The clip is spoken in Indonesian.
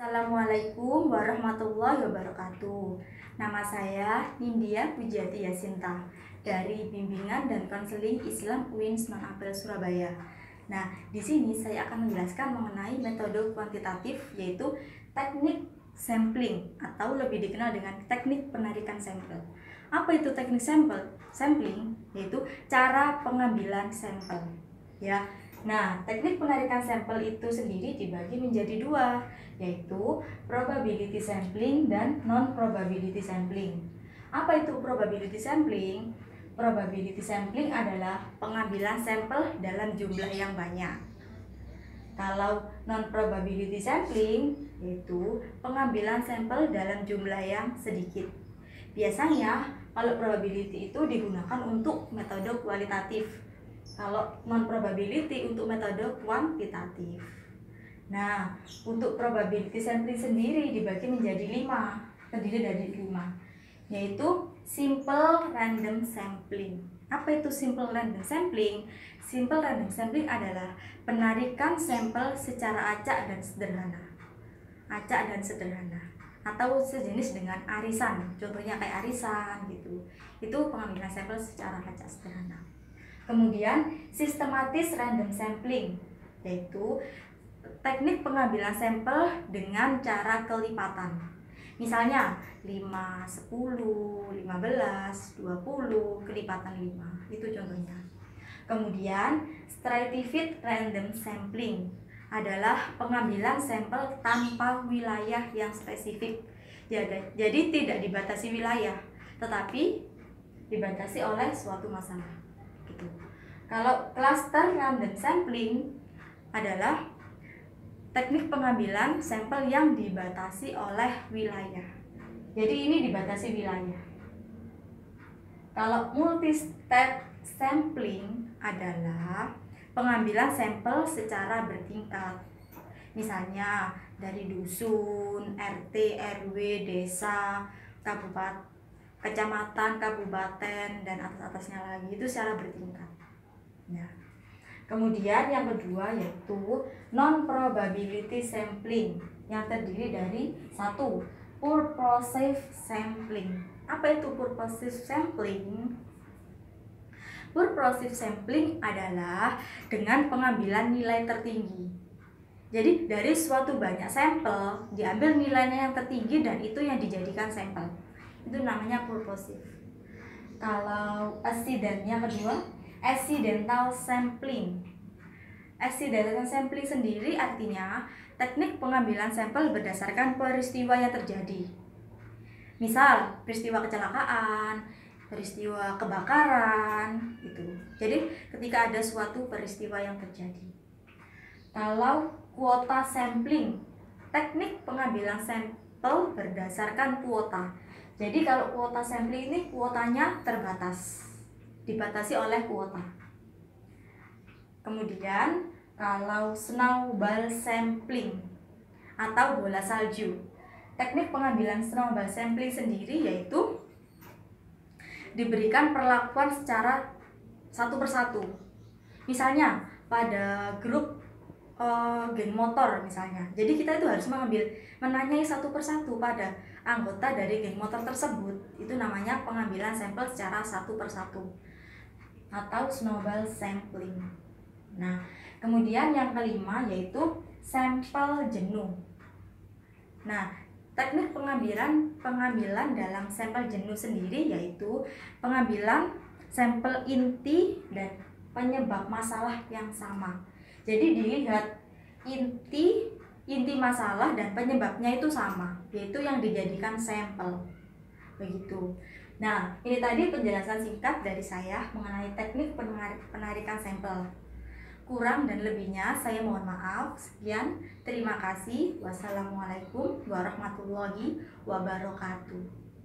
Assalamualaikum warahmatullahi wabarakatuh. Nama saya Nindya Pujiati Yasinta dari Bimbingan dan Konseling Islam UIN Sunan Ampel Surabaya. Nah, di sini saya akan menjelaskan mengenai metode kuantitatif, yaitu teknik sampling atau lebih dikenal dengan teknik penarikan sampel. Apa itu teknik sampling? Yaitu cara pengambilan sampel. Ya. Nah, teknik penarikan sampel itu sendiri dibagi menjadi dua, yaitu probability sampling dan non-probability sampling. Apa itu probability sampling? Probability sampling adalah pengambilan sampel dalam jumlah yang banyak. Kalau non-probability sampling yaitu pengambilan sampel dalam jumlah yang sedikit. Biasanya kalau probability itu digunakan untuk metode kualitatif, kalau non-probability untuk metode kuantitatif. Nah, untuk probability sampling sendiri dibagi menjadi 5, terdiri dari 5, yaitu simple random sampling. Apa itu simple random sampling? Simple random sampling adalah penarikan sampel secara acak dan sederhana. Acak dan sederhana, atau sejenis dengan arisan, contohnya kayak arisan gitu. Itu pengambilan sampel secara acak sederhana. Kemudian sistematis random sampling, yaitu teknik pengambilan sampel dengan cara kelipatan. Misalnya 5, 10, 15, 20, kelipatan 5. Itu contohnya. Kemudian stratified random sampling adalah pengambilan sampel tanpa wilayah yang spesifik. Jadi tidak dibatasi wilayah, tetapi dibatasi oleh suatu masalah. Gitu. Kalau cluster random sampling adalah teknik pengambilan sampel yang dibatasi oleh wilayah. Jadi ini dibatasi wilayah. Kalau multi-step sampling adalah pengambilan sampel secara bertingkat. Misalnya dari dusun, RT, RW, desa, kabupaten, kecamatan, kabupaten, dan atas-atasnya lagi, itu secara bertingkat. Ya. Kemudian yang kedua yaitu non-probability sampling yang terdiri dari 1. Purposive sampling. Apa itu purposive sampling? Purposive sampling adalah dengan pengambilan nilai tertinggi. Jadi dari suatu banyak sampel diambil nilainya yang tertinggi dan itu yang dijadikan sampel. Itu namanya purposive. Kalau accidental kedua, accidental sampling. Accidental sampling sendiri artinya teknik pengambilan sampel berdasarkan peristiwa yang terjadi. Misal peristiwa kecelakaan, peristiwa kebakaran, gitu. Jadi ketika ada suatu peristiwa yang terjadi. Kalau kuota sampling, teknik pengambilan sampel berdasarkan kuota. Jadi kalau kuota sampling ini kuotanya terbatas, dibatasi oleh kuota. Kemudian kalau snowball sampling atau bola salju, teknik pengambilan snowball sampling sendiri yaitu diberikan perlakuan secara satu persatu. Misalnya pada grup geng motor misalnya, jadi kita itu harus menanyai satu persatu pada anggota dari geng motor tersebut. Itu namanya pengambilan sampel secara satu persatu atau snowball sampling. Nah, kemudian yang kelima yaitu sampel jenuh. Nah, teknik pengambilan dalam sampel jenuh sendiri yaitu pengambilan sampel inti dan penyebab masalah yang sama. Jadi dilihat inti masalah dan penyebabnya itu sama, yaitu yang dijadikan sampel. Begitu. Nah, ini tadi penjelasan singkat dari saya mengenai teknik penarikan sampel. Kurang dan lebihnya saya mohon maaf. Sekian, terima kasih. Wassalamualaikum warahmatullahi wabarakatuh.